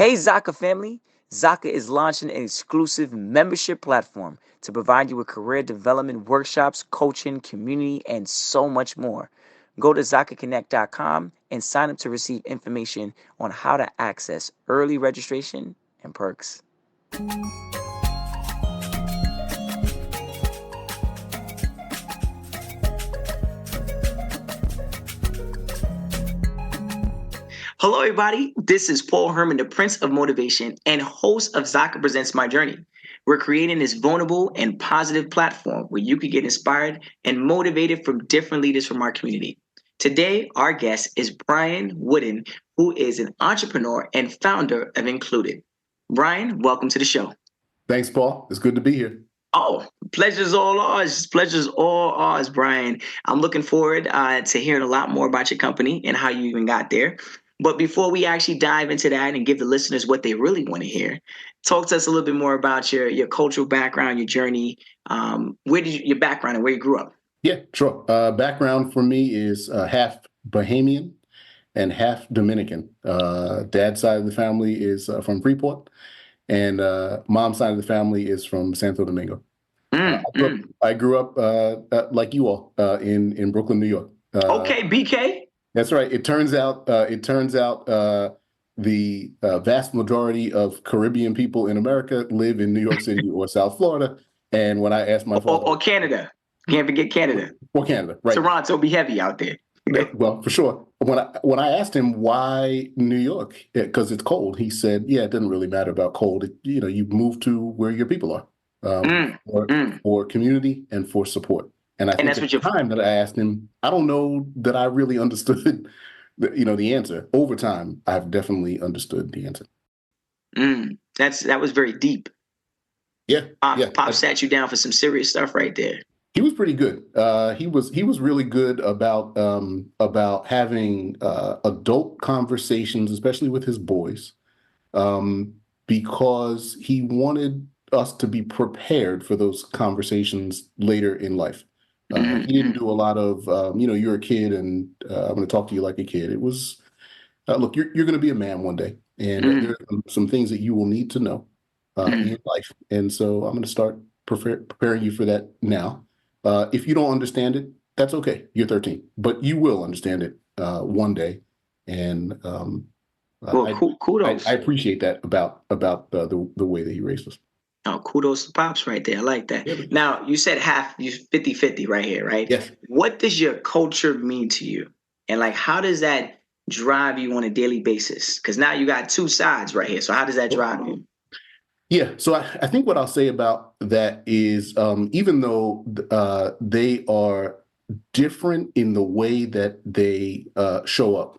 Hey, Zaka family. Zaka is launching an exclusive membership platform to provide you with career development workshops, coaching, community, and so much more. Go to ZakaConnect.com and sign up to receive information on how to access early registration and perks. Hello, everybody. This is Paul Herman, the Prince of Motivation and host of Zaka Presents My Journey. We're creating this vulnerable and positive platform where you can get inspired and motivated from different leaders from our community. Today, our guest is Bryan Wooden, who is an entrepreneur and founder of Included. Bryan, welcome to the show. Thanks, Paul. It's good to be here. Oh, pleasure's all ours. Pleasure's all ours, Bryan. I'm looking forward to hearing a lot more about your company and how you even got there. But before we actually dive into that and give the listeners what they really want to hear, talk to us a little bit more about your cultural background, your journey. Your background and where you grew up? Yeah, sure. Background for me is half Bahamian and half Dominican. Dad's side of the family is from Freeport, and mom's side of the family is from Santo Domingo. I grew up like you all in Brooklyn, New York. Okay, BK. That's right. It turns out the vast majority of Caribbean people in America live in New York City or South Florida. And when I asked my father, or Canada, can't forget Canada. Or Canada, right? Toronto be heavy out there. Well, for sure. When I asked him why New York, because it's cold, he said, "Yeah, it doesn't really matter about cold. You move to where your people are for community and for support." And I think at the time that I asked him, I don't know that I really understood, the answer. Over time, I've definitely understood the answer. That was very deep. Yeah. Pop sat you down for some serious stuff right there. He was pretty good. He was really good about having adult conversations, especially with his boys, because he wanted us to be prepared for those conversations later in life. He didn't do a lot of, you're a kid and I'm going to talk to you like a kid. It was, look, you're going to be a man one day, and there are some things that you will need to know in life. And so I'm going to start preparing you for that now. If you don't understand it, that's okay. You're 13, but you will understand it one day. And kudos. I appreciate that about the way that he raised us. Oh, kudos to Pops right there. I like that. Yeah. Now, you said you 50-50 right here, right? Yes. What does your culture mean to you? And how does that drive you on a daily basis? Because now you got two sides right here. So how does that drive you? Yeah. So I think what I'll say about that is even though they are different in the way that they show up,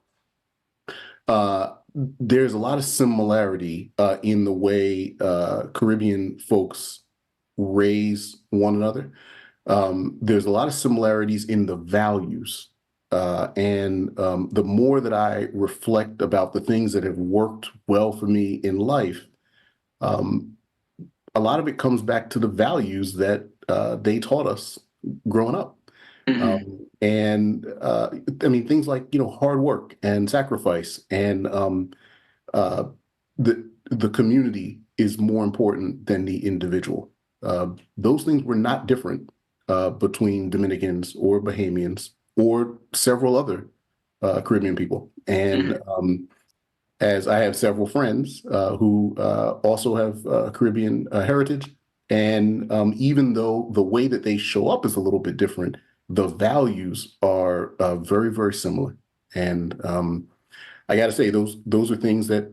there's a lot of similarity in the way Caribbean folks raise one another. There's a lot of similarities in the values. And the more that I reflect about the things that have worked well for me in life, a lot of it comes back to the values that they taught us growing up. Things like, hard work and sacrifice and the community is more important than the individual. Those things were not different between Dominicans or Bahamians or several other Caribbean people. And as I have several friends who also have Caribbean heritage, and even though the way that they show up is a little bit different, the values are very, very similar. And I got to say, those are things that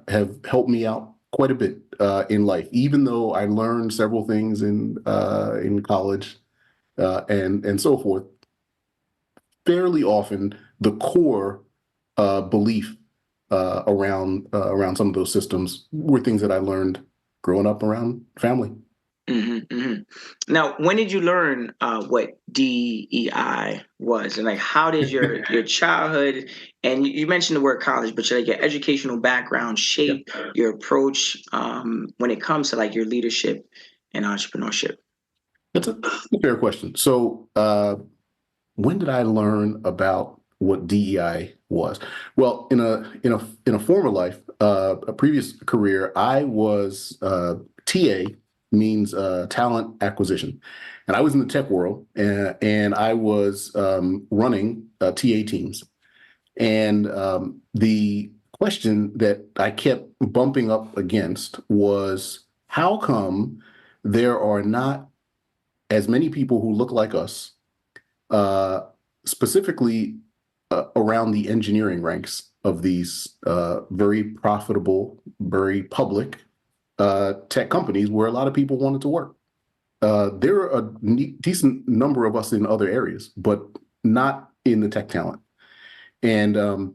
have helped me out quite a bit in life. Even though I learned several things in college and so forth, fairly often the core belief around some of those systems were things that I learned growing up around family. Now, when did you learn what DEI was, and how did your childhood, and you mentioned the word college, but your educational background shape your approach when it comes to your leadership and entrepreneurship? That's a fair question. So, when did I learn about what DEI was? Well, in a former life, a previous career, I was TA, means talent acquisition, and I was in the tech world, and I was running TA teams. And the question that I kept bumping up against was, how come there are not as many people who look like us, specifically around the engineering ranks of these very profitable, very public tech companies where a lot of people wanted to work. There are a decent number of us in other areas, but not in the tech talent. And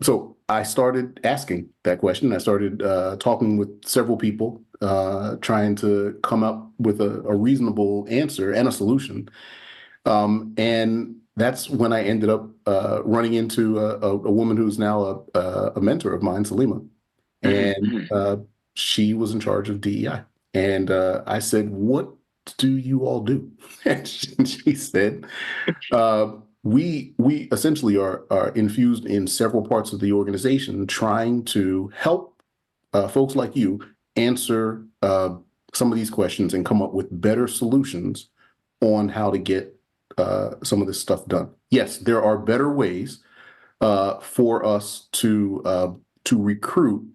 so I started asking that question. I started talking with several people, trying to come up with a reasonable answer and a solution. And that's when I ended up running into a woman who's now a mentor of mine, Salima. And she was in charge of DEI. And I said, "What do you all do?" And she said, we essentially are infused in several parts of the organization, trying to help folks like you answer some of these questions and come up with better solutions on how to get some of this stuff done. Yes, there are better ways for us to recruit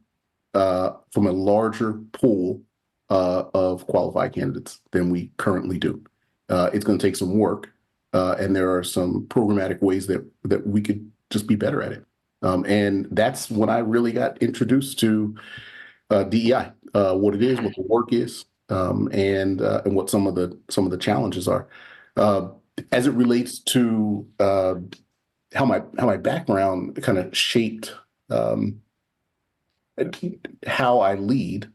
from a larger pool of qualified candidates than we currently do. It's going to take some work, and there are some programmatic ways that we could just be better at it. And that's when I really got introduced to DEI, what it is, what the work is, and what some of the challenges are. As it relates to how my background kind of shaped how I lead,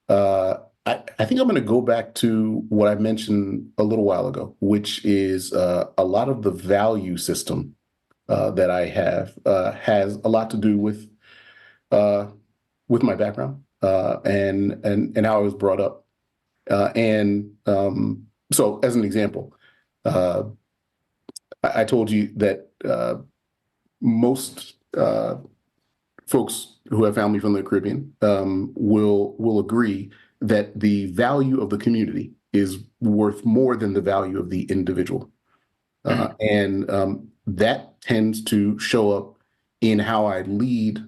I think I'm going to go back to what I mentioned a little while ago, which is a lot of the value system that I have has a lot to do with my background and how I was brought up. So, as an example, I told you that most folks who have family from the Caribbean will agree that the value of the community is worth more than the value of the individual. And that tends to show up in how I lead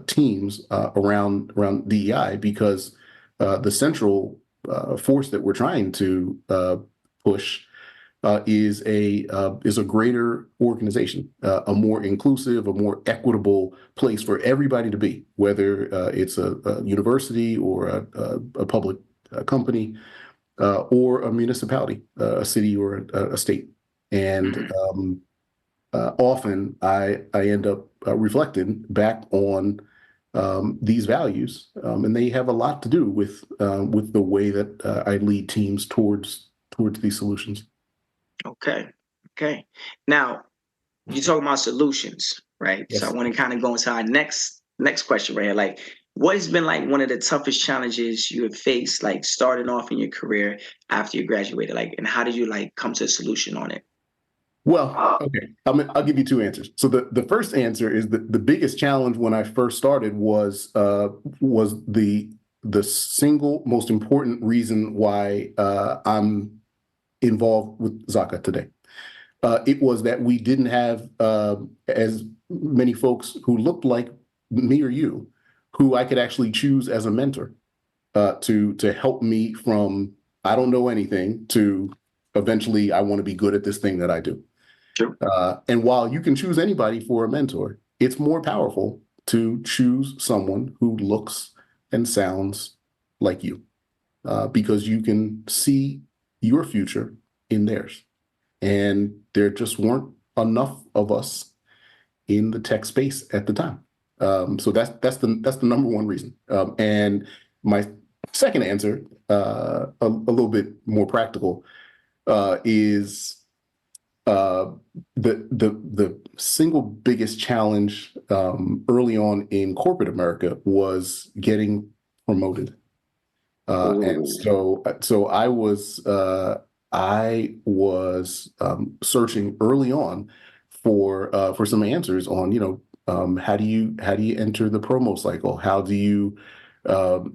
teams around DEI, because the central force that we're trying to push is a greater organization, a more inclusive, a more equitable place for everybody to be, whether it's a university or a public company or a municipality, a city or a state. And often I end up reflecting back on these values, and they have a lot to do with the way that I lead teams towards these solutions. Okay. Now, you talk about solutions, right? Yes. So I want to kind of go into our next question right here. Like, what has been like one of the toughest challenges you have faced, like starting off in your career after you graduated? Like, and how did you like come to a solution on it? Well, okay, I'll give you two answers. So the first answer is that the biggest challenge when I first started was the single most important reason why I'm involved with Zaka today. It was that we didn't have as many folks who looked like me or you, who I could actually choose as a mentor to help me from I don't know anything to eventually I want to be good at this thing that I do. Sure. And while you can choose anybody for a mentor, it's more powerful to choose someone who looks and sounds like you, because you can see your future in theirs. And there just weren't enough of us in the tech space at the time. So that's the number one reason. And my second answer, a little bit more practical, is the single biggest challenge early on in corporate America was getting promoted. And so I was searching early on for some answers on, How do you enter the promo cycle? How do you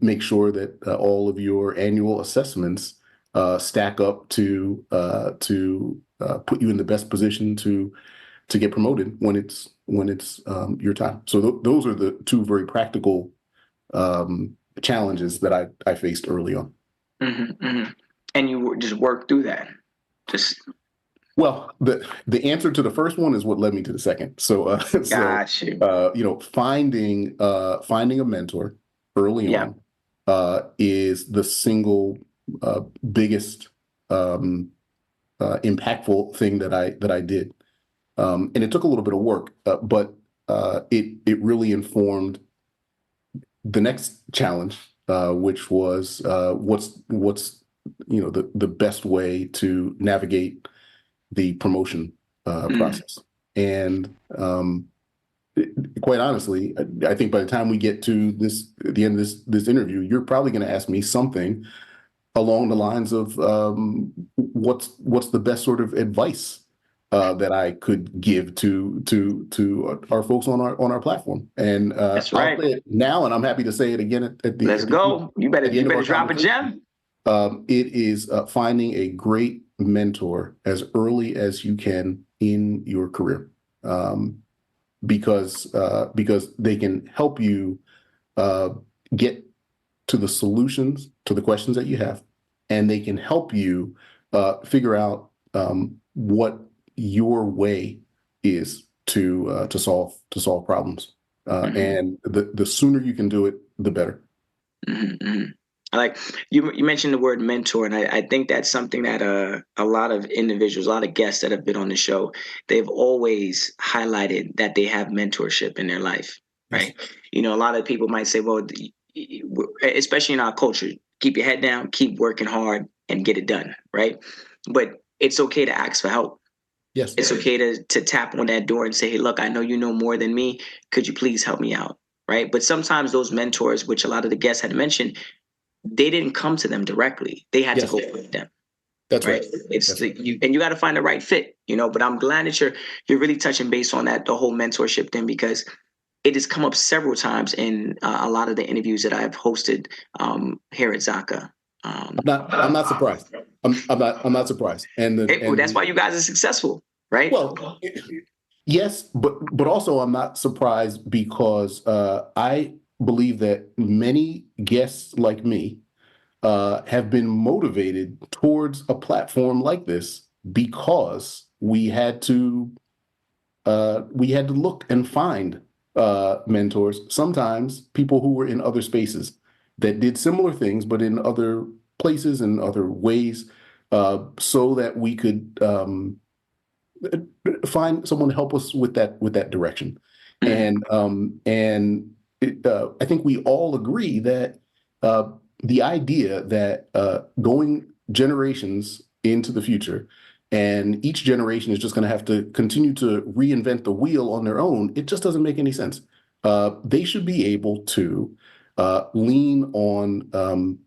make sure that all of your annual assessments stack up to put you in the best position to get promoted when it's your time? So those are the two very practical challenges that I faced early on. Mm-hmm, mm-hmm. And you just work through that. Just Well, the answer to the first one is what led me to the second. So got you. Finding a mentor early Yeah. on is the single biggest impactful thing that I did. And it took a little bit of work, but it really informed the next challenge, which was what's the best way to navigate the promotion process. And quite honestly, I think by the time we get to the end of this interview, you're probably going to ask me something along the lines of what's the best sort of advice that I could give to our folks on our platform. And That's right. I'll say it now, and I'm happy to say it again at the Let's go. You better drop a gem. It is finding a great mentor as early as you can in your career, because they can help you get to the solutions to the questions that you have, and they can help you figure out what your way is to solve problems. And the sooner you can do it, the better. Mm-hmm, mm-hmm. Like you mentioned the word mentor, and I think that's something that a lot of individuals, a lot of guests that have been on the show, they've always highlighted that they have mentorship in their life, right? Yes. A lot of people might say, well, especially in our culture, keep your head down, keep working hard, and get it done, right? But it's okay to ask for help. Yes, it's okay to tap on that door and say, hey, look, I know you know more than me. Could you please help me out, right? But sometimes those mentors, which a lot of the guests had mentioned, they didn't come to them directly. They had to go find them. That's right. And you got to find the right fit, But I'm glad that you're really touching base on that, the whole mentorship thing, because it has come up several times in a lot of the interviews that I've hosted here at Zaka. I'm not surprised. I'm not surprised. That's why you guys are successful, right? Well, yes, but also I'm not surprised because I believe that many guests like me have been motivated towards a platform like this because we had to look and find mentors, sometimes people who were in other spaces that did similar things, but in other places and other ways, so that we could find someone to help us with that direction. And I think we all agree that the idea that going generations into the future, and each generation is just going to have to continue to reinvent the wheel on their own, it just doesn't make any sense. They should be able to lean on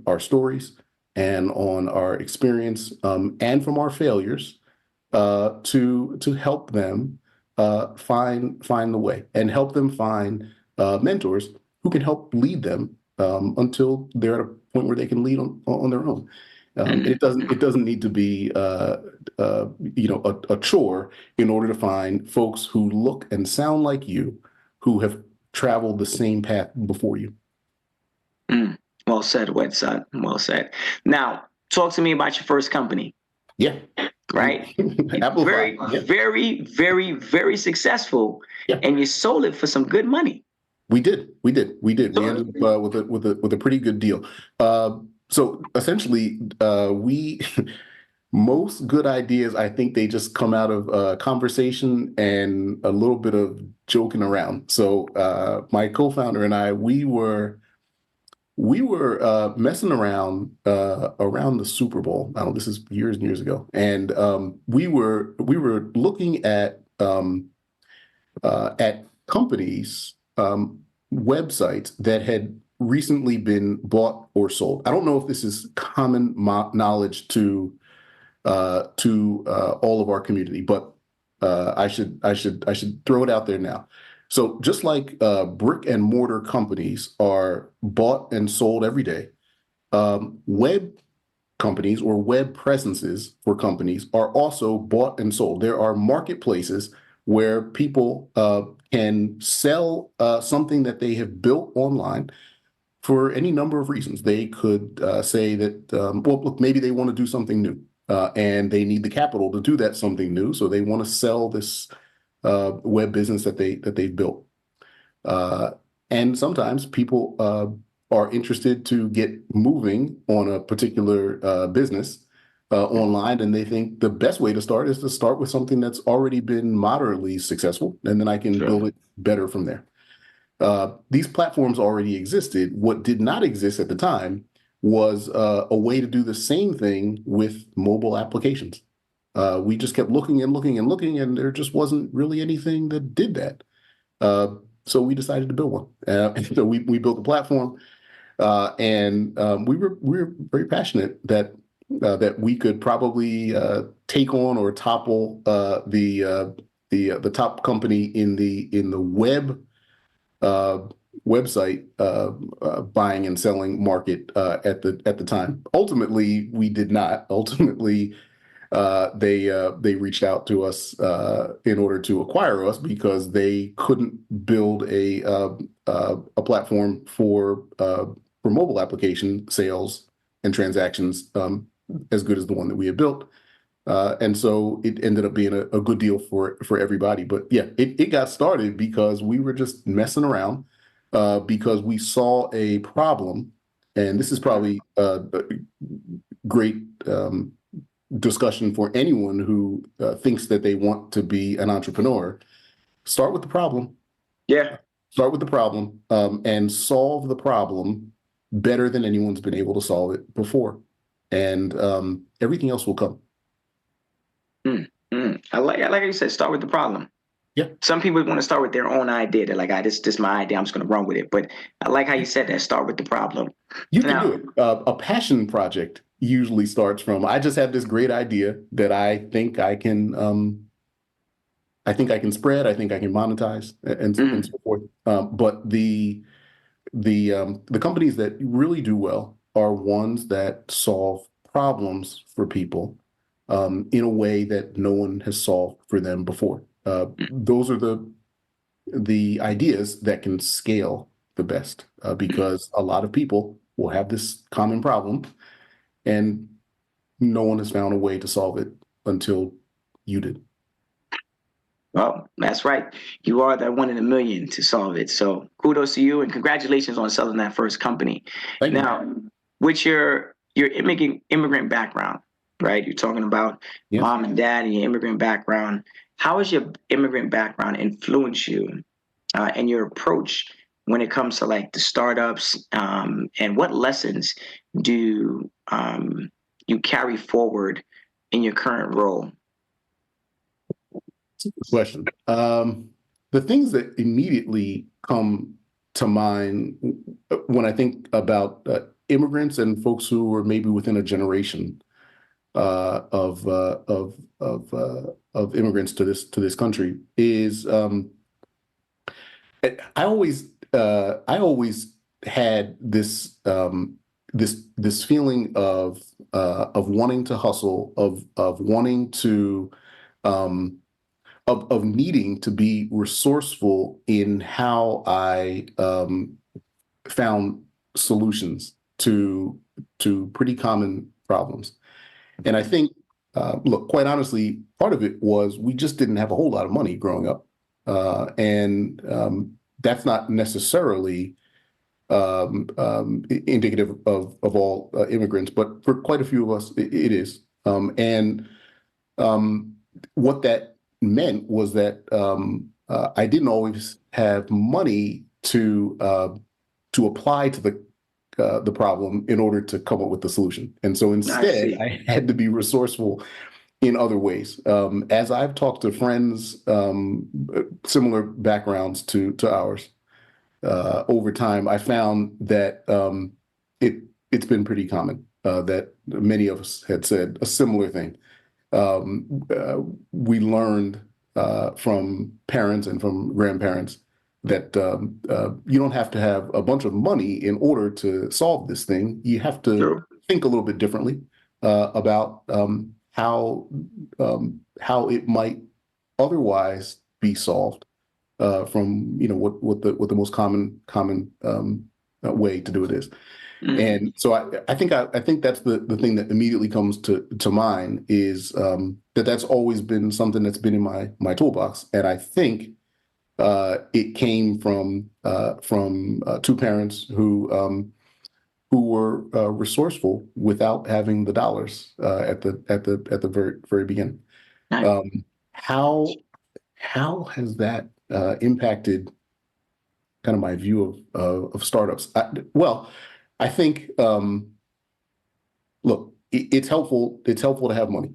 our stories and on our experience and from our failures to help them find the way, and help them find mentors who can help lead them until they're at a point where they can lead on their own. It doesn't need to be a chore in order to find folks who look and sound like you, who have traveled the same path before you. Well said, Wetson. Well said. Now, talk to me about your first company. Yeah. Right? Applify. Very, very, very successful. Yeah. And you sold it for some good money. We did. We ended up with a pretty good deal. So essentially, most good ideas, I think they just come out of conversation and a little bit of joking around. So my co-founder and I, we were messing around around the Super Bowl. I don't know, this is years and years ago, and we were looking at companies, websites that had recently been bought or sold. I don't know if this is common knowledge to all of our community, but I should throw it out there now. So just like brick and mortar companies are bought and sold every day, web companies or web presences for companies are also bought and sold. There are marketplaces where people can sell something that they have built online for any number of reasons. They could say that, well, look, maybe they want to do something new and they need the capital to do that something new. So they want to sell this web business that they've built. And sometimes people are interested to get moving on a particular business online, and they think the best way to start is to start with something that's already been moderately successful, and then I can build it better from there. These platforms already existed. What did not exist at the time was a way to do the same thing with mobile applications. We just kept looking and looking and looking, and there just wasn't really anything that did that. So we decided to build one. And so we built a platform, and we were very passionate that we could probably take on or topple the top company in the web website buying and selling market at the time. Ultimately, we did not. Ultimately, they reached out to us in order to acquire us because they couldn't build a platform for mobile application sales and transactions as good as the one that we had built. And so it ended up being a good deal for everybody. But yeah, it got started because we were just messing around because we saw a problem. And this is probably a great discussion for anyone who thinks that they want to be an entrepreneur. Start with the problem. Yeah. Start with the problem and solve the problem better than anyone's been able to solve it before. And everything else will come. I like you said, start with the problem. Yeah. Some people want to start with their own idea. They're like, this is my idea. I'm just going to run with it. But I like how you said that. Start with the problem. You can do it. A passion project usually starts from, I just have this great idea that I think I can spread. I think I can monetize and so forth. But the companies that really do well are ones that solve problems for people in a way that no one has solved for them before. Those are the ideas that can scale the best because a lot of people will have this common problem and no one has found a way to solve it until you did. Well, that's right. You are that one in a million to solve it. So kudos to you and congratulations on selling that first company. Thank you. With your immigrant background, right? You're talking about mom and dad and your immigrant background. How has your immigrant background influenced you and your approach when it comes to like the startups? And what lessons do you carry forward in your current role? That's a good question. The things that immediately come to mind when I think about immigrants and folks who are maybe within a generation of immigrants to this country is I always had this this feeling of wanting to hustle, of wanting to of needing to be resourceful in how I found solutions to pretty common problems. And I think, look, quite honestly, part of it was we just didn't have a whole lot of money growing up. And that's not necessarily indicative of all immigrants, but for quite a few of us, it is. And what that meant was that I didn't always have money to apply to the problem in order to come up with the solution. And so instead, I had to be resourceful in other ways. As I've talked to friends, similar backgrounds to ours, over time, I found that it's been pretty common that many of us had said a similar thing. We learned from parents and from grandparents that you don't have to have a bunch of money in order to solve this thing. You have to True. think a little bit differently about how it might otherwise be solved from what the most common way to do it is. Mm. And so I think that's the thing that immediately comes to mind is that's always been something that's been in my toolbox, and I think it came from two parents who were resourceful without having the dollars at the very beginning. Nice. How has that impacted kind of my view of startups? I think look, it's helpful. It's helpful to have money,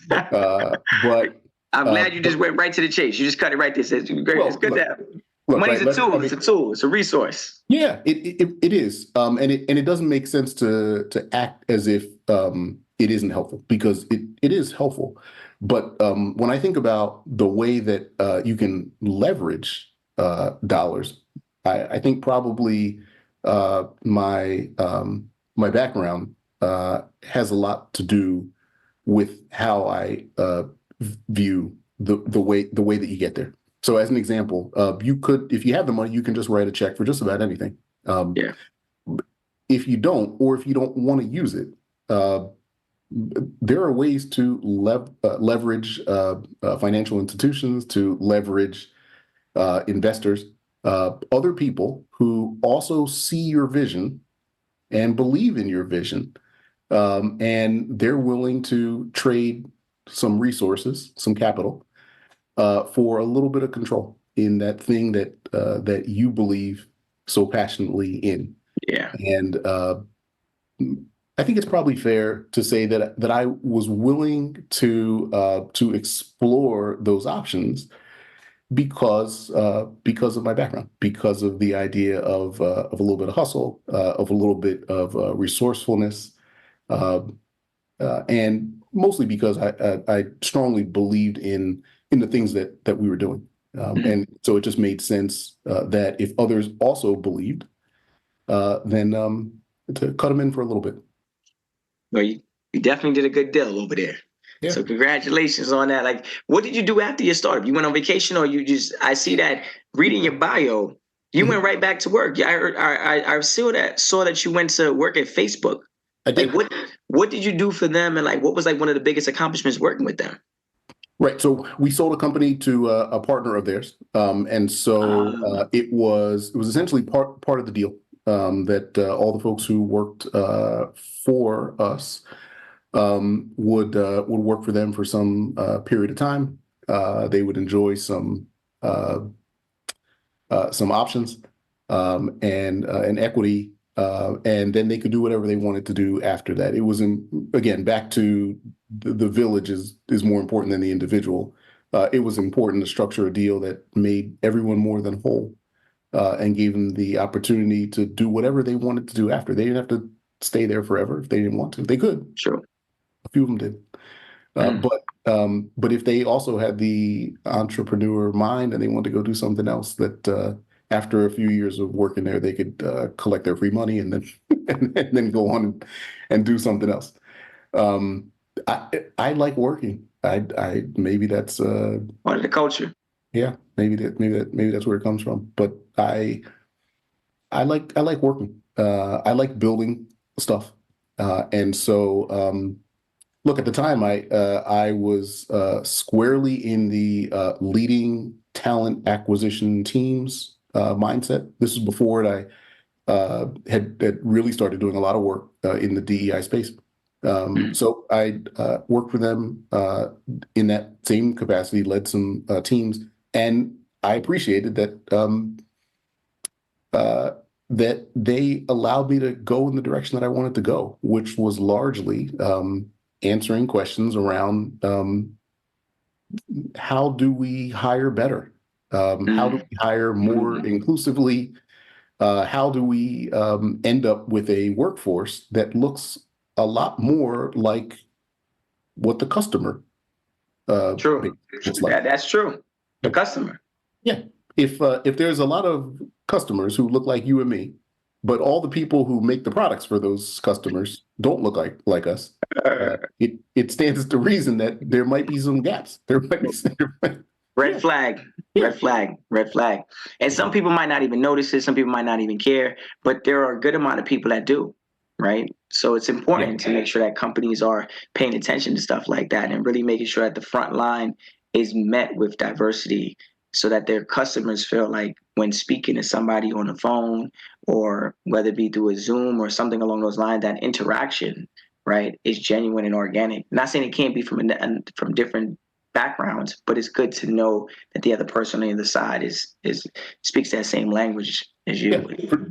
but I'm glad you just went right to the chase. You just cut it right there. It's great. It's well, good to look, have. look, Money's right. a tool. It's a tool. It's a resource. Yeah, it is, and it doesn't make sense to act as if it isn't helpful, because it is helpful. But when I think about the way that you can leverage dollars, I think probably my background has a lot to do with how I view the way that you get there. So as an example, you could, if you have the money, you can just write a check for just about anything. Yeah. If you don't, or if you don't want to use it, there are ways to leverage financial institutions, to leverage investors, other people who also see your vision and believe in your vision, and they're willing to trade some resources, some capital, for a little bit of control in that thing that you believe so passionately in. Yeah. And I think it's probably fair to say that I was willing to explore those options because of my background, because of the idea of a little bit of hustle, of a little bit of resourcefulness, uh, and mostly because I strongly believed in the things that we were doing, and so it just made sense that if others also believed, then to cut them in for a little bit. Well, you definitely did a good deal over there. Yeah. So congratulations on that. Like, what did you do after your startup? You went on vacation, or you just? I see that reading your bio, you went right back to work. Yeah, I saw that you went to work at Facebook. I Like, did. what did you do for them, and like what was like one of the biggest accomplishments working with them? Right. So we sold a company to a partner of theirs, and so it was essentially part of the deal, that all the folks who worked for us would work for them for some period of time. They would enjoy some options, and equity, and then they could do whatever they wanted to do after that. It was again, back to the village is more important than the individual. It was important to structure a deal that made everyone more than whole, and gave them the opportunity to do whatever they wanted to do after. They didn't have to stay there forever if they didn't want to. They could. Sure. A few of them did. But if they also had the entrepreneur mind and they wanted to go do something else, that after a few years of working there, they could collect their free money and then and then go on and do something else. Um, I like working. I maybe that's Part of the culture. yeah, maybe that's where it comes from. But I like working. I like building stuff, and so. Look, at the time, I was squarely in the leading talent acquisition teams mindset. This was before I had really started doing a lot of work in the DEI space. So I worked for them in that same capacity, led some teams, and I appreciated that they allowed me to go in the direction that I wanted to go, which was largely answering questions around how do we hire better? How do we hire more inclusively? How do we end up with a workforce that looks a lot more like what the customer True. looks like. That's true. The customer. Yeah. If there's a lot of customers who look like you and me, but all the people who make the products for those customers don't look like us, it stands to reason that there might be some gaps. There might be some, Red yeah, flag, yeah. red flag, red flag. And some people might not even notice it. Some people might not even care, but there are a good amount of people that do, right? So it's important to make sure that companies are paying attention to stuff like that and really making sure that the front line is met with diversity so that their customers feel like when speaking to somebody on the phone or whether it be through a Zoom or something along those lines, that interaction, right, is genuine and organic. Not saying it can't be from different backgrounds, but it's good to know that the other person on the other side is speaks that same language as you. Yeah,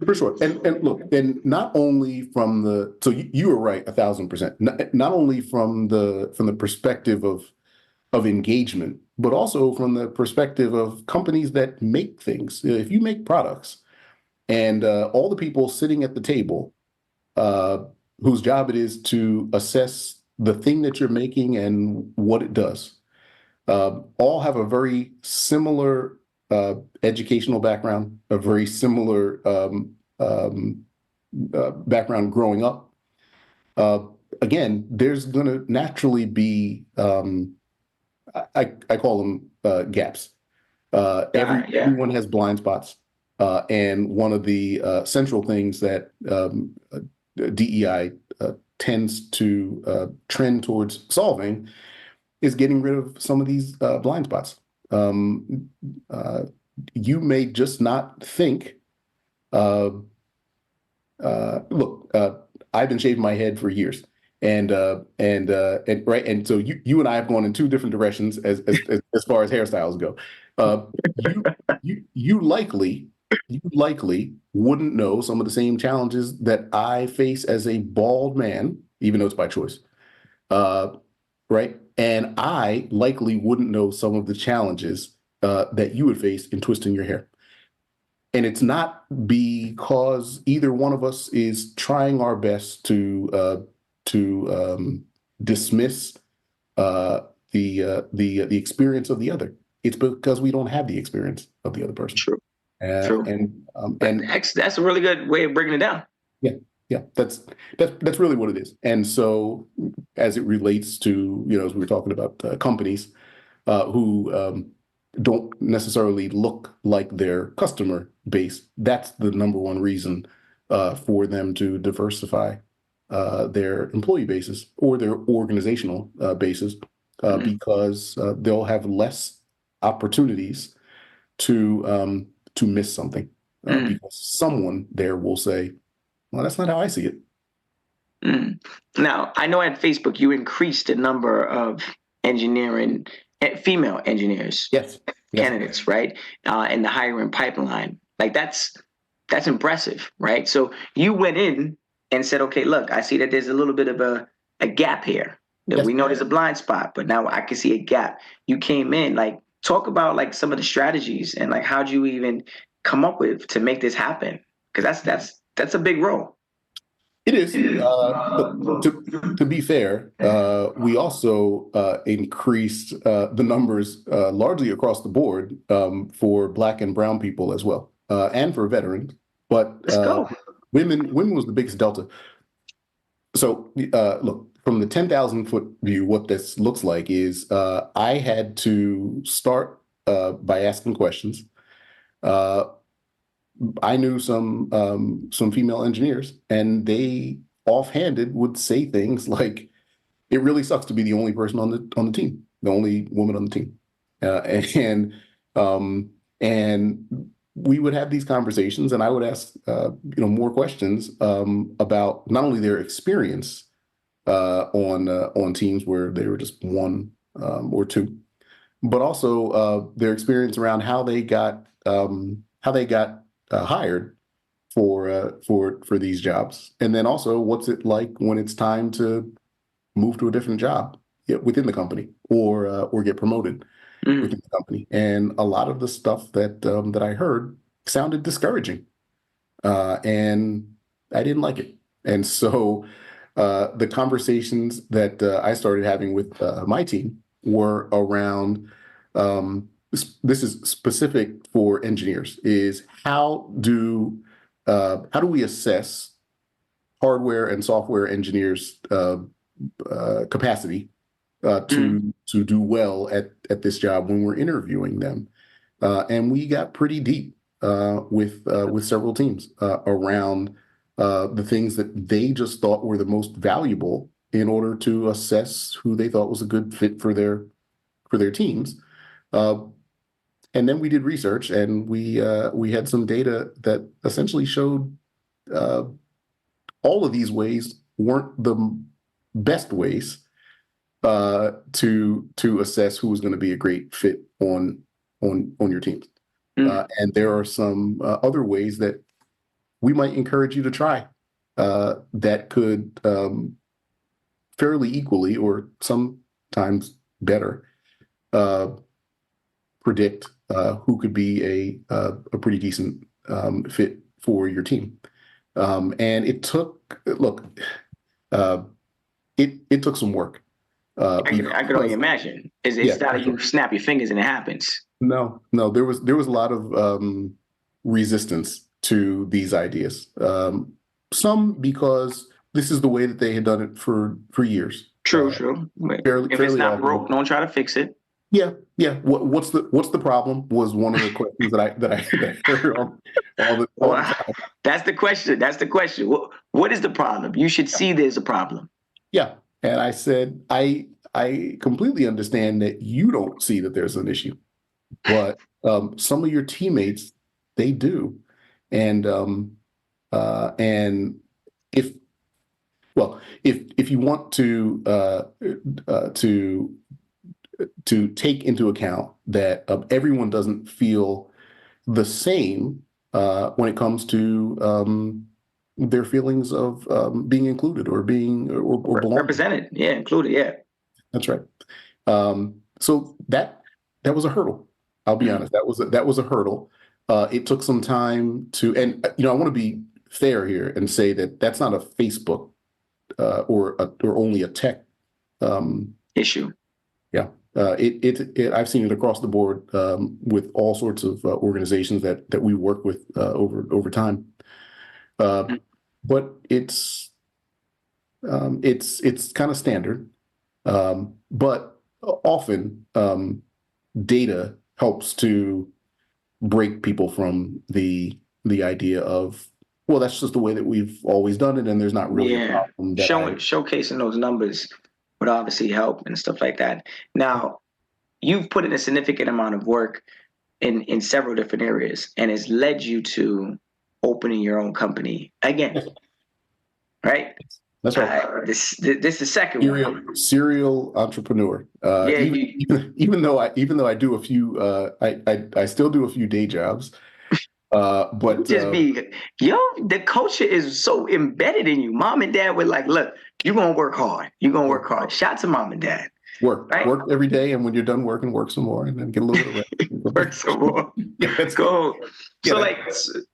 for sure. And look, and not only from the so you were right 1,000%. Not only from the perspective of engagement, but also from the perspective of companies that make things. If you make products and all the people sitting at the table whose job it is to assess the thing that you're making and what it does, all have a very similar educational background, a very similar background growing up. Again, there's going to naturally be, I call them gaps. Everyone has blind spots. And one of the central things that DEI tends to trend towards solving is getting rid of some of these blind spots. You may just not think, look, I've been shaving my head for years. And right. And so you and I have gone in two different directions as far as hairstyles go. You likely wouldn't know some of the same challenges that I face as a bald man, even though it's by choice. Right. And I likely wouldn't know some of the challenges that you would face in twisting your hair. And it's not because either one of us is trying our best to dismiss the experience of the other. It's because we don't have the experience of the other person. True. True. And that's a really good way of breaking it down. Yeah. Yeah, that's really what it is. And so as it relates to, as we were talking about companies who don't necessarily look like their customer base, that's the number one reason for them to diversify their employee bases or their organizational bases, because they'll have less opportunities to miss something because someone there will say, well, that's not how I see it. Now, I know at Facebook you increased the number of female engineers, candidates, right? In the hiring pipeline. Like that's impressive, right? So you went in and said, okay, look, I see that there's a little bit of a gap here. We know there's a blind spot, but now I can see a gap. You came in, like, talk about like some of the strategies and like how'd you even come up with to make this happen? Because that's a big role. It is. To be fair, we also increased the numbers largely across the board for Black and Brown people as well, and for veterans. But women was the biggest delta. So look, from the 10,000-foot view, what this looks like is I had to start by asking questions. I knew some female engineers, and they offhanded would say things like, "It really sucks to be the only person on the team, the only woman on the team," and we would have these conversations, and I would ask more questions about not only their experience on teams where they were just one or two, but also their experience around how they got hired for these jobs, and then also what's it like when it's time to move to a different job within the company or get promoted within the company. And a lot of the stuff that I heard sounded discouraging, and I didn't like it. And so the conversations that I started having with my team were around, this is specific for engineers, is how do we assess hardware and software engineers' capacity to do well at this job when we're interviewing them, and we got pretty deep with several teams around the things that they just thought were the most valuable in order to assess who they thought was a good fit for their teams. And then we did research, and we had some data that essentially showed all of these ways weren't the best ways to assess who was going to be a great fit on your team. And there are some other ways that we might encourage you to try that could fairly equally, or sometimes better, predict who could be a pretty decent fit for your team. And it took it took some work. I can only imagine. It's not like you snap your fingers and it happens. No, there was a lot of resistance to these ideas. Some because this is the way that they had done it for years. True. If it's not broke, don't try to fix it. Yeah. What's the problem? Was one of the questions that I heard all the time. That's the question. What is the problem? You should see there's a problem. Yeah, and I said I completely understand that you don't see that there's an issue, but some of your teammates, they do, and if you want to take into account that everyone doesn't feel the same when it comes to their feelings of being included or being or belonging. Represented, included, That's right. So that was a hurdle. I'll be honest. That was a hurdle. It took some time to, and I want to be fair here and say that that's not a Facebook or only a tech issue. Yeah. I've seen it across the board with all sorts of organizations that we work with over time. But it's kind of standard. But often data helps to break people from the idea of, well, that's just the way that we've always done it, and there's not really a problem. Showcasing those numbers would obviously help and stuff like that. Now, you've put in a significant amount of work in several different areas, and it's led you to opening your own company again, right? That's right. This is the second one. Serial entrepreneur. Even though I do a few, I still do a few day jobs. But the culture is so embedded in you. Mom and dad were like, look, you're gonna work hard. You're gonna work hard. Shout to mom and dad. Work every day, and when you're done working, work some more, and then get a little bit of rest. Work some more. Let's go. So,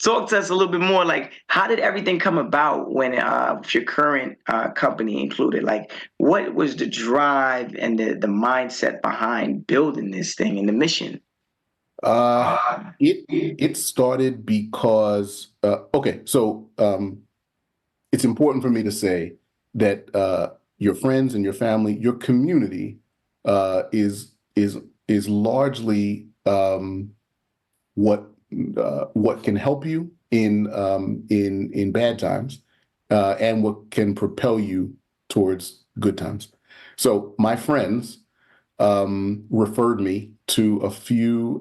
talk to us a little bit more. Like, how did everything come about when your current company included? Like, what was the drive and the mindset behind building this thing and the mission? It started because so it's important for me to say that your friends and your family, your community, is largely what can help you in bad times, and what can propel you towards good times. So my friends referred me to a few,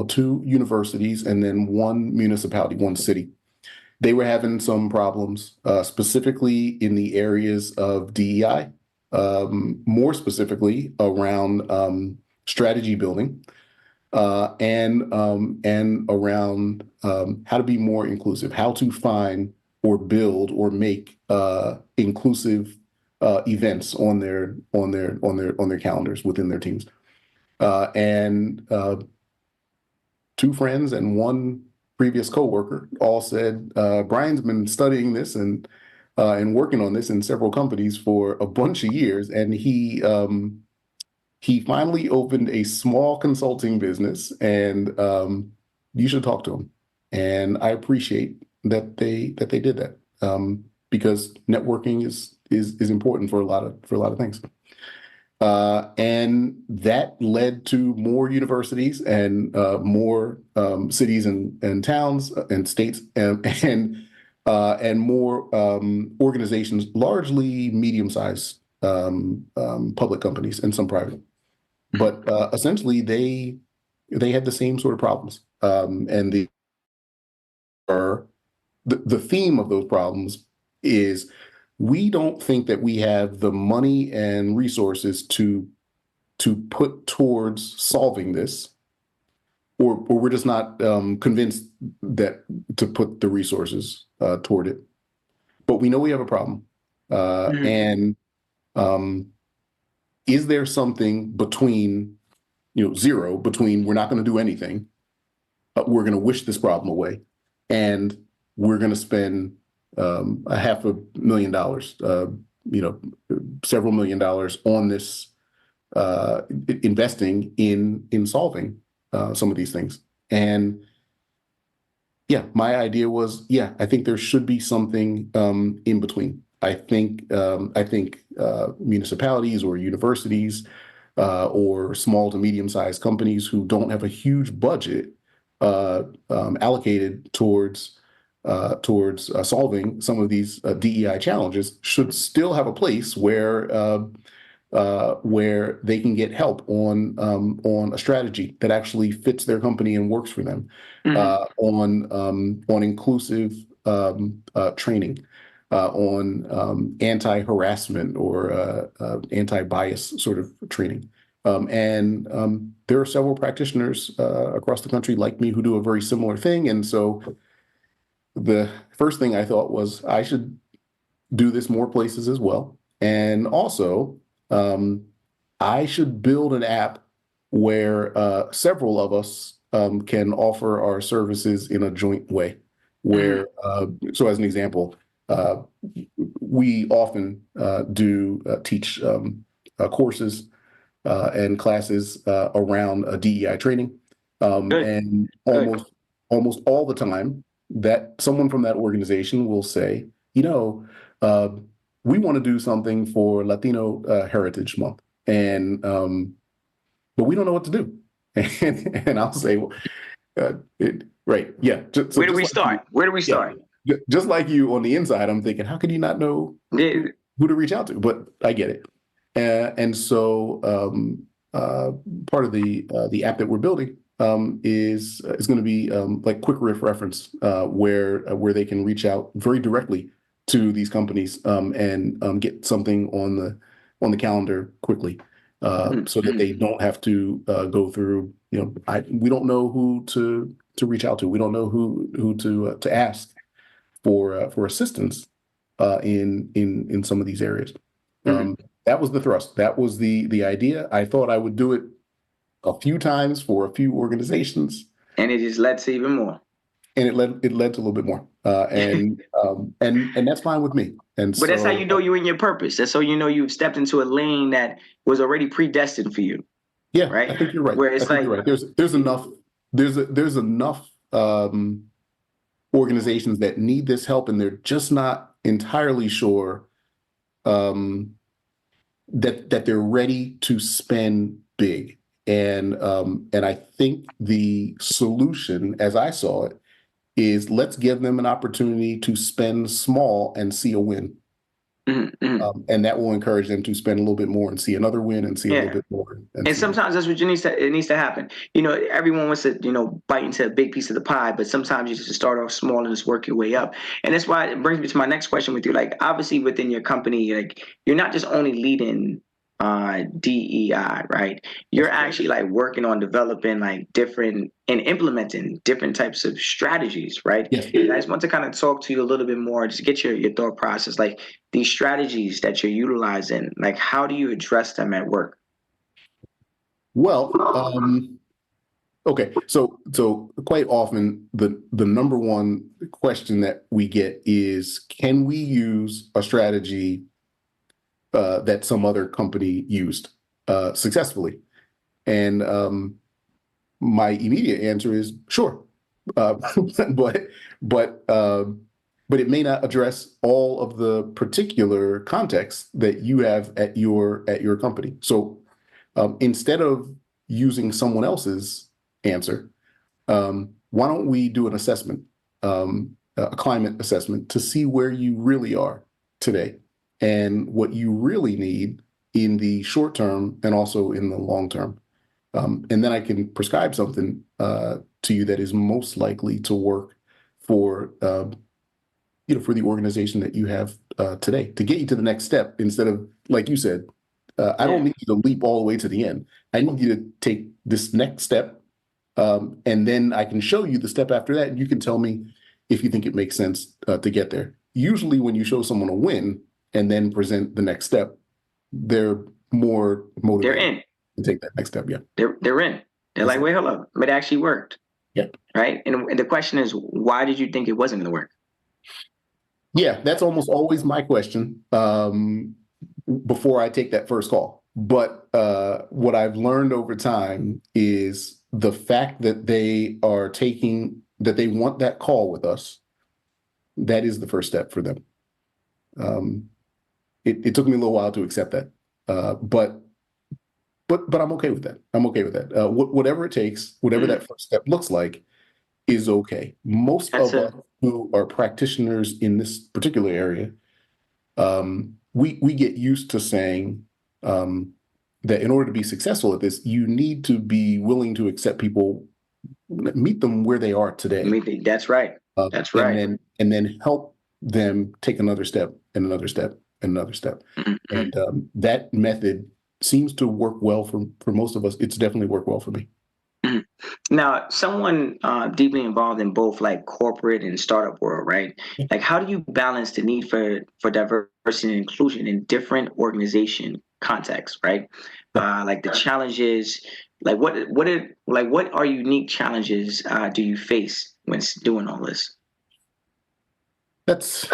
two universities and then one municipality, one city. They were having some problems, specifically in the areas of DEI, more specifically around strategy building, and around how to be more inclusive, how to find or build or make inclusive events on their calendars within their teams. And two friends and one previous coworker all said, Bryan's been studying this and working on this in several companies for a bunch of years, and he he finally opened a small consulting business, and you should talk to him. And I appreciate that they did that, because networking is important for a lot of things. And that led to more universities and more cities and towns and states and more organizations, largely medium-sized public companies and some private. But essentially, they had the same sort of problems, and the theme of those problems is we don't think that we have the money and resources to put towards solving this, or we're just not convinced that to put the resources toward it. But we know we have a problem, and is there something between zero, between we're not going to do anything, we're going to wish this problem away, and we're going to spend $500,000, several $1,000,000 on this, investing in solving some of these things. And yeah, my idea was, I think there should be something in between. I think municipalities or universities or small to medium-sized companies who don't have a huge budget allocated towards solving some of these DEI challenges should still have a place where they can get help on a strategy that actually fits their company and works for them, on inclusive training, on anti-harassment or anti-bias sort of training. And there are several practitioners across the country like me who do a very similar thing. And so the first thing I thought was I should do this more places as well. And also, I should build an app where several of us can offer our services in a joint way. Where, so as an example, we often teach courses and classes around DEI training, and almost all the time that someone from that organization will say, we want to do something for Latino Heritage Month, and but we don't know what to do. And I'll say, right, yeah. Where do we start? Where do we start? Just like you on the inside, I'm thinking, how can you not know who to reach out to? But I get it. And so part of the app that we're building is going to be like quick reference where they can reach out very directly to these companies and get something on the calendar quickly, so that they don't have to go through. We don't know who to reach out to. We don't know who to ask for assistance in some of these areas. That was the thrust. That was the idea. I thought I would do it a few times for a few organizations, and it just led to even more. And it led to a little bit more, and that's fine with me. And but that's how you know you're in your purpose. That's how you know you've stepped into a lane that was already predestined for you. Yeah, right. I think you're right. Where it's like you're right. There's enough organizations that need this help, and they're just not entirely sure that they're ready to spend big. And I think the solution, as I saw it, is let's give them an opportunity to spend small and see a win. And that will encourage them to spend a little bit more and see another win and see a little bit more. And sometimes that's what it needs to happen. Everyone wants to, bite into a big piece of the pie, but sometimes you just start off small and just work your way up. And that's why it brings me to my next question with you. Like, obviously within your company, like, you're not just only leading DEI, right? You're actually like working on developing like different and implementing different types of strategies, right? Yes. I just want to kind of talk to you a little bit more, just get your thought process, like these strategies that you're utilizing, like how do you address them at work? Well, okay. So quite often the number one question that we get is, can we use a strategy that some other company used? successfully? And my immediate answer is sure, uh, but but uh, but it may not address all of the particular context that you have at your company. So instead of using someone else's answer, why don't we do an assessment, a climate assessment, to see where you really are today and what you really need in the short term and also in the long term. And then I can prescribe something to you that is most likely to work for for the organization that you have today, to get you to the next step, instead of, like you said, I don't need you to leap all the way to the end. I need you to take this next step, and then I can show you the step after that, and you can tell me if you think it makes sense to get there. Usually when you show someone a win and then present the next step, they're more motivated. They're in. To take that next step. Yeah. They're in. They're like, wait, hold up. It actually worked. Yeah. Right. And the question is, why did you think it wasn't going to work? Yeah, that's almost always my question before I take that first call. But what I've learned over time is the fact that they want that call with us. That is the first step for them. It took me a little while to accept that, but I'm okay with that. I'm okay with that. Whatever it takes, whatever that first step looks like, is okay. Most of us who are practitioners in this particular area, we get used to saying that in order to be successful at this, you need to be willing to accept people, meet them where they are today. That's right. That's right. And then help them take another step and another step and another step. Mm-hmm. And that method seems to work well for most of us. It's definitely worked well for me. Now, someone deeply involved in both like corporate and startup world, right? Like, how do you balance the need for diversity and inclusion in different organization contexts, right? Like the challenges, like what are unique challenges do you face when doing all this? It's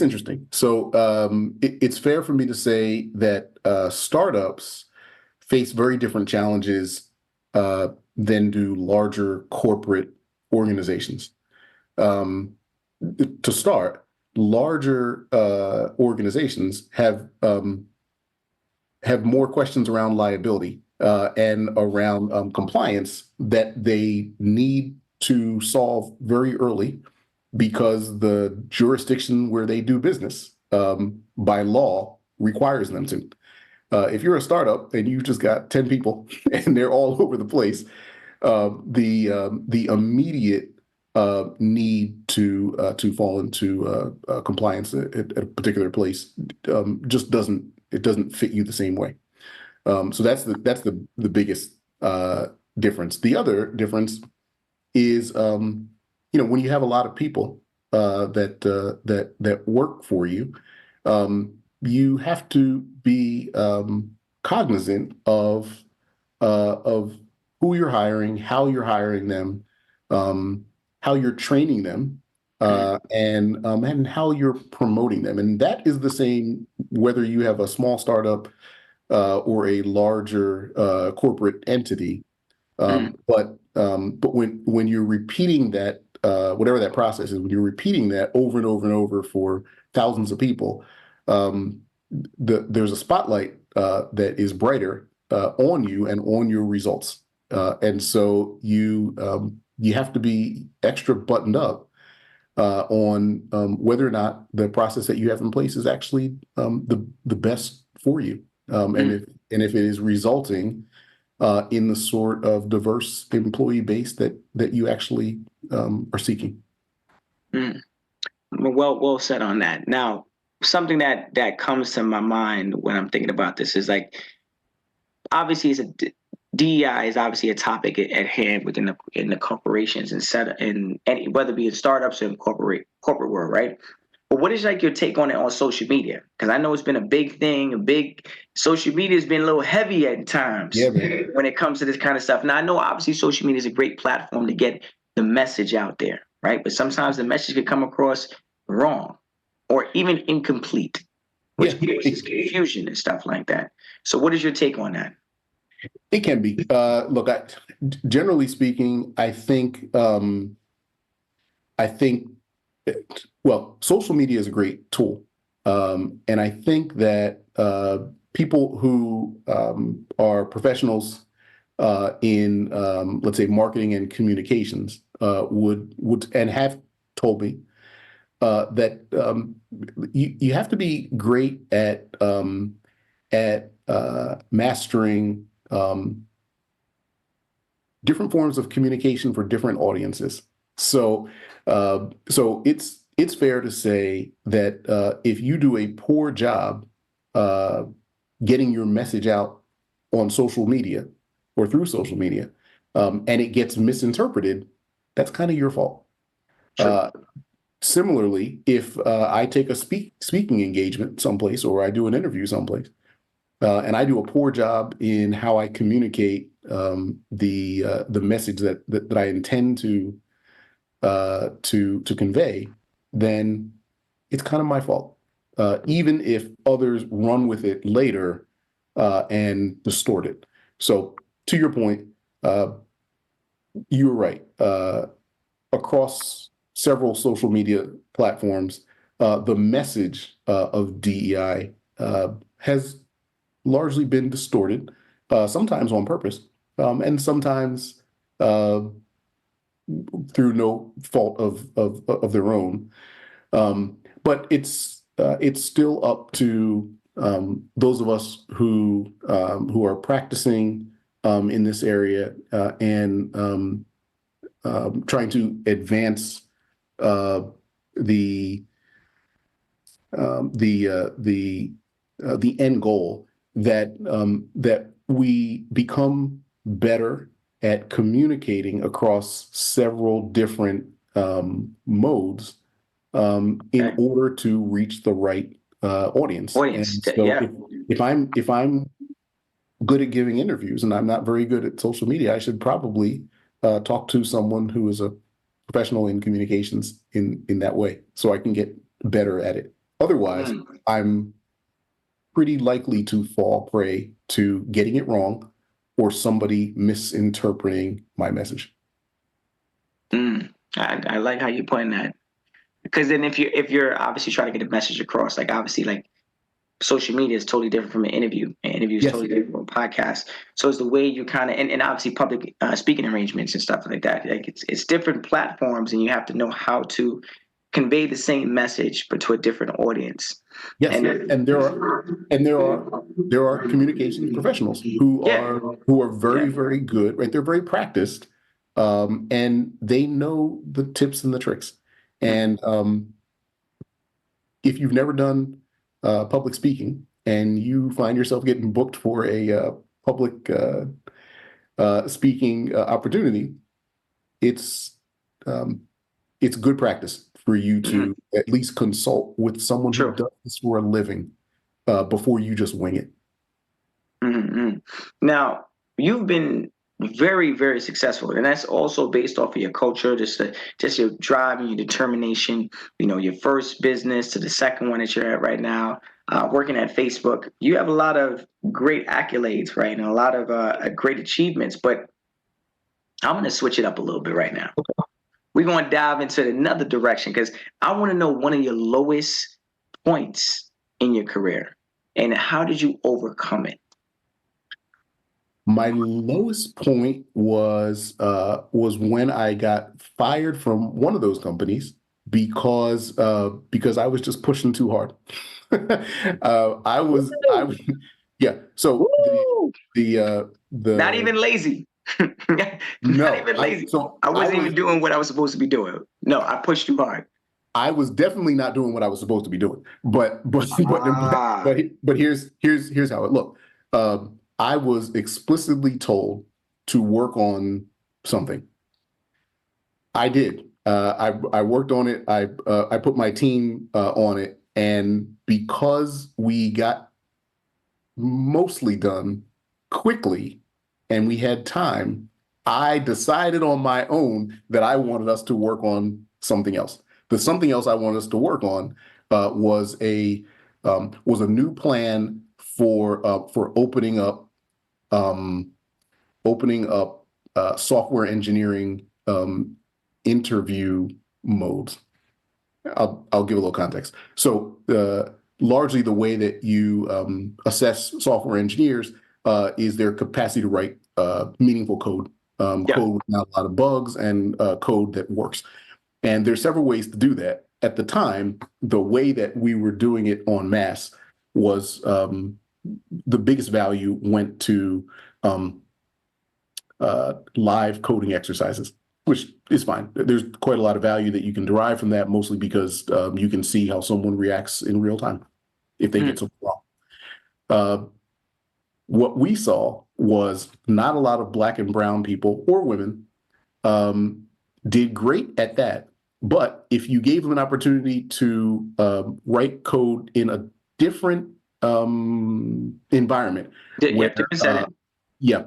interesting. So it's fair for me to say that startups face very different challenges than do larger corporate organizations. To start, larger organizations have more questions around liability and around compliance that they need to solve very early, because the jurisdiction where they do business by law requires them to. If you're a startup and you've just got 10 people and they're all over the place, the immediate need to fall into compliance at a particular place just doesn't fit you the same way. So that's the biggest difference. The other difference is when you have a lot of people that work for you, you have to be cognizant of who you're hiring, how you're hiring them, how you're training them, and how you're promoting them. And that is the same whether you have a small startup or a larger corporate entity. But when you're repeating that, whatever that process is, when you're repeating that over and over and over for thousands of people, there's a spotlight that is brighter on you and on your results, and so you have to be extra buttoned up on whether or not the process that you have in place is actually the best for you, and if it is resulting in the sort of diverse employee base that you actually are seeking. Well said on that. Now, something that comes to my mind when I'm thinking about this is, like, obviously DEI is obviously a topic at hand within the corporations and whether it be in startups or in corporate world, right? But what is like your take on it on social media? Because I know it's been a big thing. Social media has been a little heavy at times when it comes to this kind of stuff. Now, I know obviously social media is a great platform to get the message out there, right? But sometimes the message could come across wrong or even incomplete. Yeah, which causes confusion and stuff like that. So what is your take on that? it can be. Look, generally speaking, I think, well, social media is a great tool. And I think that people who are professionals in, let's say, marketing and communications would and have told me that you have to be great at mastering different forms of communication for different audiences. So it's fair to say that if you do a poor job uh, getting your message out on social media or through social media, and it gets misinterpreted, that's kind of your fault. True. Similarly, if I take a speaking engagement someplace or I do an interview someplace, and I do a poor job in how I communicate the message that I intend to convey, then it's kind of my fault. Even if others run with it later and distort it. So to your point, you're right. Across several social media platforms, the message of DEI has largely been distorted, sometimes on purpose, and sometimes through no fault of their own. But it's still up to those of us who are practicing in this area and trying to advance the the end goal that we become better at communicating across several different modes in order to reach the right audience. Audience, And so yeah. if I'm good at giving interviews and I'm not very good at social media, I should probably talk to someone who is a professional in communications in that way, so I can get better at it. Otherwise, I'm pretty likely to fall prey to getting it wrong or somebody misinterpreting my message. I like how you point that, because then if you're obviously trying to get a message across, like obviously like social media is totally different from an interview. An interview is Yes. totally different from a podcast. So it's the way you kind of and obviously public speaking arrangements and stuff like that. Like it's different platforms, and you have to know how to convey the same message but to a different audience. Yes, and there are communications professionals who Yeah. are very, very good, right? They're very practiced, and they know the tips and the tricks. And if you've never done public speaking and you find yourself getting booked for a public speaking opportunity, it's it's good practice for you to at least consult with someone who True. does this for a living before you just wing it. Now, you've been very, very successful, and that's also based off of your culture, just your drive and your determination. You know, your first business to the second one that you're at right now, working at Facebook. You have a lot of great accolades, right, and a lot of great achievements. But I'm going to switch it up a little bit right now. We're going to dive into another direction because I want to know one of your lowest points in your career, and how did you overcome it? My lowest point was when I got fired from one of those companies because I was just pushing too hard. I was yeah. So Not the even lazy. Not no, even lazy. so I wasn't even doing what I was supposed to be doing. No, I pushed too hard. I was definitely not doing what I was supposed to be doing. Ah, But here's how it looked. I was explicitly told to work on something. I did. I worked on it. I put my team on it, and because we got mostly done quickly and we had time, I decided on my own that I wanted us to work on something else. The something else I wanted us to work on was was a new plan for opening up software engineering interview modes. I'll give a little context. So largely the way that you assess software engineers is their capacity to write meaningful code, code with not a lot of bugs, and code that works. And there's several ways to do that. At the time, the way that we were doing it en masse was the biggest value went to live coding exercises, which is fine. There's quite a lot of value that you can derive from that, mostly because you can see how someone reacts in real time if they get something wrong. What we saw was not a lot of Black and brown people or women did great at that. But if you gave them an opportunity to write code in a different environment,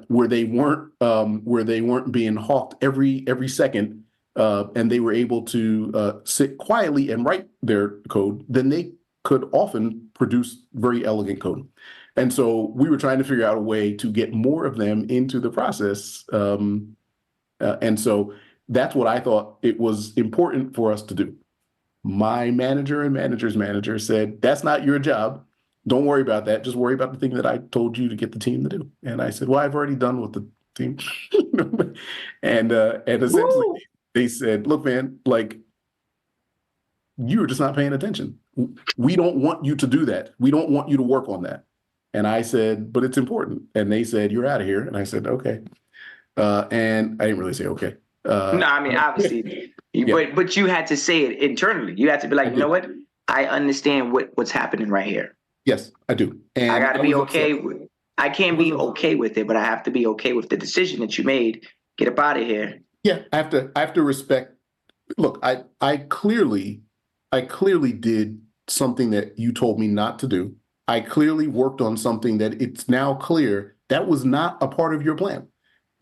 where they weren't being hawked every second, and they were able to sit quietly and write their code, then they could often produce very elegant code. And so we were trying to figure out a way to get more of them into the process. And so that's what I thought it was important for us to do. My manager and manager's manager said, "That's not your job. Don't worry about that. Just worry about the thing that I told you to get the team to do." And I said, "Well, I've already done with the team." and essentially they said, "Look, man, like, you were just not paying attention. We don't want you to do that. We don't want you to work on that." And I said, "But it's important." And they said, "You're out of here." And I said, "Okay." And I didn't really say okay. No, I mean, obviously, but you had to say it internally. You had to be like, you know what? I understand what's happening right here. Yes, I do. And I got to be okay with. I can't be okay with it, but I have to be okay with the decision that you made. Get up out of here. Yeah, I have to respect. Look, I clearly did something that you told me not to do. I clearly worked on something that it's now clear that was not a part of your plan.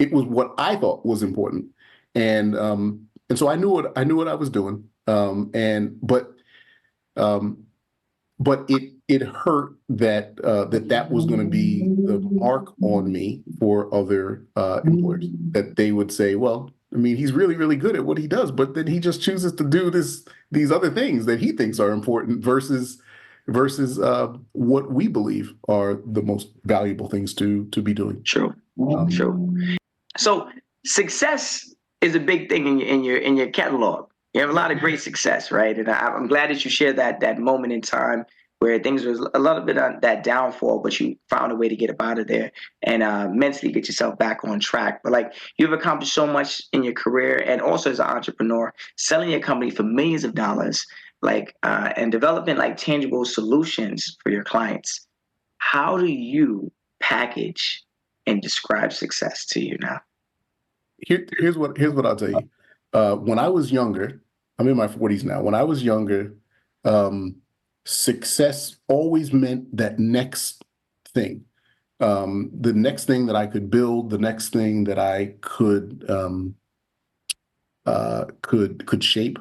It was what I thought was important. And so I knew what I was doing. But it hurt that that was going to be the mark on me for other employers, that they would say, "Well, I mean, he's really, really good at what he does, but then he just chooses to do these other things that he thinks are important versus what we believe are the most valuable things to be doing." True. So success is a big thing in your catalog. You have a lot of great success, right? And I'm glad that you shared that moment in time where things was a little bit on that downfall, but you found a way to get up out of there and mentally get yourself back on track. But like, you've accomplished so much in your career and also as an entrepreneur, selling your company for millions of dollars, and developing like tangible solutions for your clients. How do you package and describe success to you now? Here's what I'll tell you. When I was younger, I'm in my 40s now. When I was younger, success always meant that next thing, the next thing that I could build, the next thing that I could shape,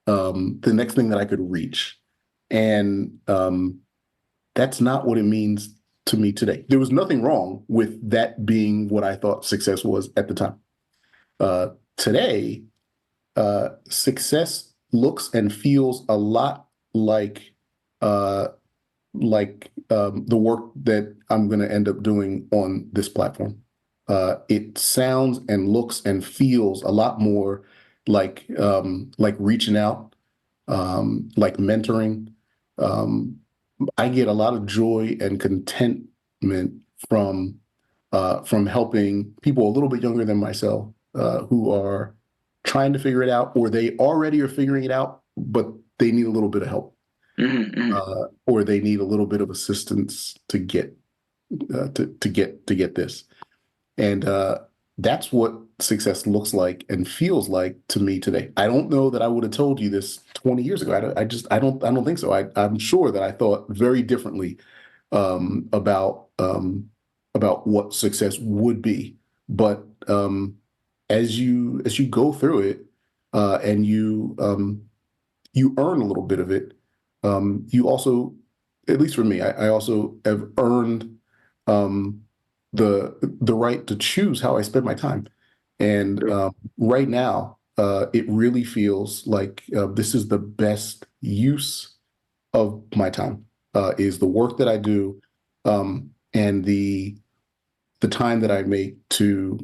the next thing that I could reach, and that's not what it means to me today. There was nothing wrong with that being what I thought success was at the time. Today, success looks and feels a lot like the work that I'm going to end up doing on this platform. It sounds and looks and feels a lot more like reaching out, like mentoring. I get a lot of joy and contentment from helping people a little bit younger than myself, who are trying to figure it out, or they already are figuring it out, but they need a little bit of help, or they need a little bit of assistance to get this. And that's what success looks like and feels like to me today. I don't know that I would have told you this 20 years ago. I don't think so. I'm sure that I thought very differently about what success would be. But as you go through it, and you earn a little bit of it, you also at least for me, I also have earned the right to choose how I spend my time. And right now, it really feels like this is the best use of my time, is the work that I do, and the time that I make to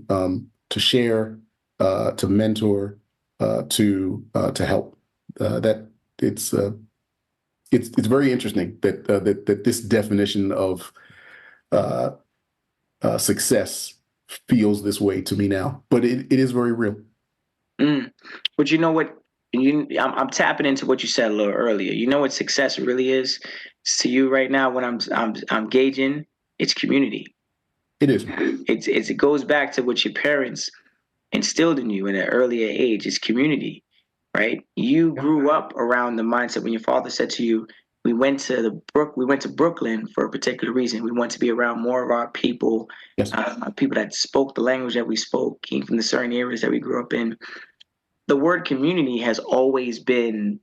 share, to mentor, to help. That it's very interesting that this definition of uh, success feels this way to me now, but it is very real. But you know what? I'm tapping into what you said a little earlier. You know what success really is to you right now. When I'm gauging, it's community. It is. It goes back to what your parents instilled in you in an earlier age. It's community, right? You grew up around the mindset when your father said to you, we went to Brooklyn for a particular reason. We want to be around more of our people, Yes. people that spoke the language that we spoke, came from the certain areas that we grew up in. The word community has always been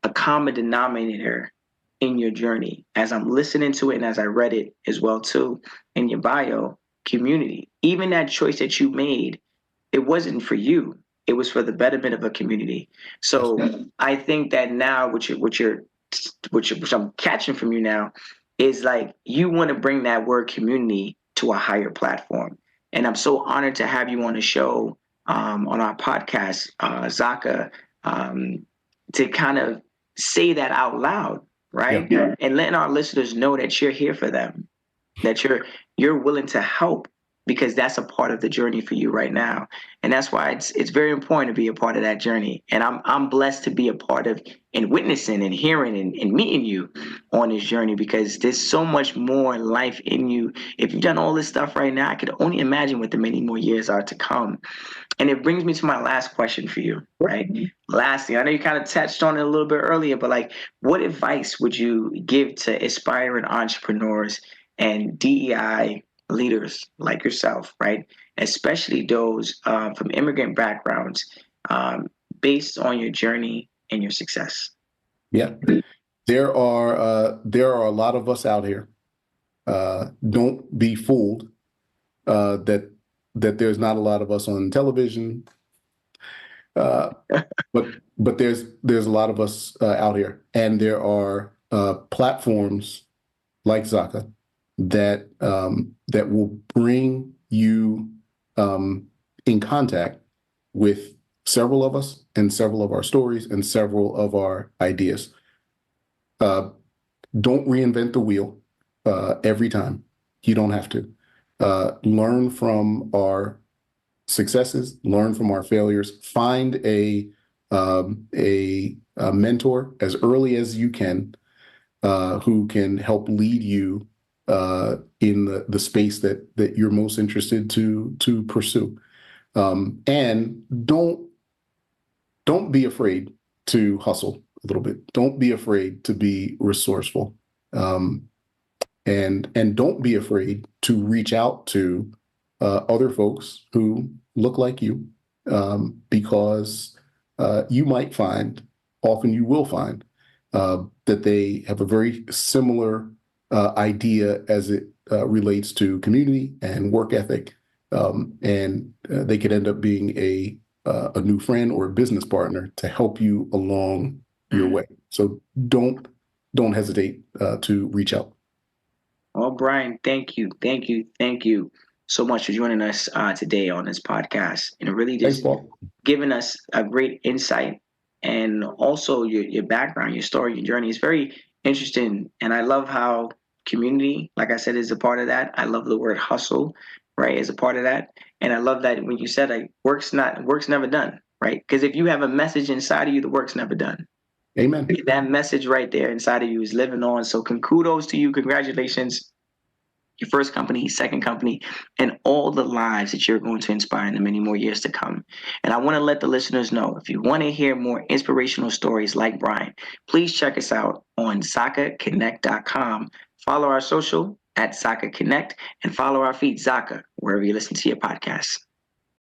a common denominator in your journey. As I'm listening to it and as I read it as well too in your bio, community. Even that choice that you made, it wasn't for you. It was for the betterment of a community. So I think that now what I'm catching from you now is like you want to bring that word community to a higher platform. And I'm so honored to have you on the show, on our podcast, Zaka, to kind of say that out loud, right? Yeah. And letting our listeners know that you're here for them, that you're willing to help because that's a part of the journey for you right now. And that's why it's very important to be a part of that journey. And I'm blessed to be a part of and witnessing and hearing and meeting you on this journey because there's so much more life in you. If you've done all this stuff right now, I could only imagine what the many more years are to come. And it brings me to my last question for you, right? Lastly, I know you kind of touched on it a little bit earlier, but like, what advice would you give to aspiring entrepreneurs and DEI leaders like yourself, right? Especially those from immigrant backgrounds, based on your journey and your success? Yeah. There are a lot of us out here. Don't be fooled that there's not a lot of us on television, but there's a lot of us out here, and there are platforms like Zaka that will bring you in contact with several of us and several of our stories and several of our ideas. Don't reinvent the wheel every time. You don't have to. Learn from our successes, learn from our failures, find a mentor as early as you can, who can help lead you in the space that you're most interested to pursue. And don't be afraid to hustle a little bit. Don't be afraid to be resourceful. And don't be afraid to reach out to other folks who look like you, because you might find, often you will find, that they have a very similar idea as it relates to community and work ethic, and they could end up being a new friend or a business partner to help you along your way. So don't hesitate to reach out. Well, Bryan, thank you so much for joining us today on this podcast and really Thanks, just Paul. giving us a great insight and also your background, your story, your journey is very interesting. And I love how community, like I said, is a part of that. I love the word hustle, right, as a part of that. And I love that when you said like work's never done, right? Because if you have a message inside of you, the work's never done. Amen. That message right there inside of you is living on. So kudos to you. Congratulations. Your first company, second company, and all the lives that you're going to inspire in the many more years to come. And I want to let the listeners know, if you want to hear more inspirational stories like Bryan, please check us out on ZakaConnect.com. Follow our social at Zaka Connect and follow our feed Zaka wherever you listen to your podcasts.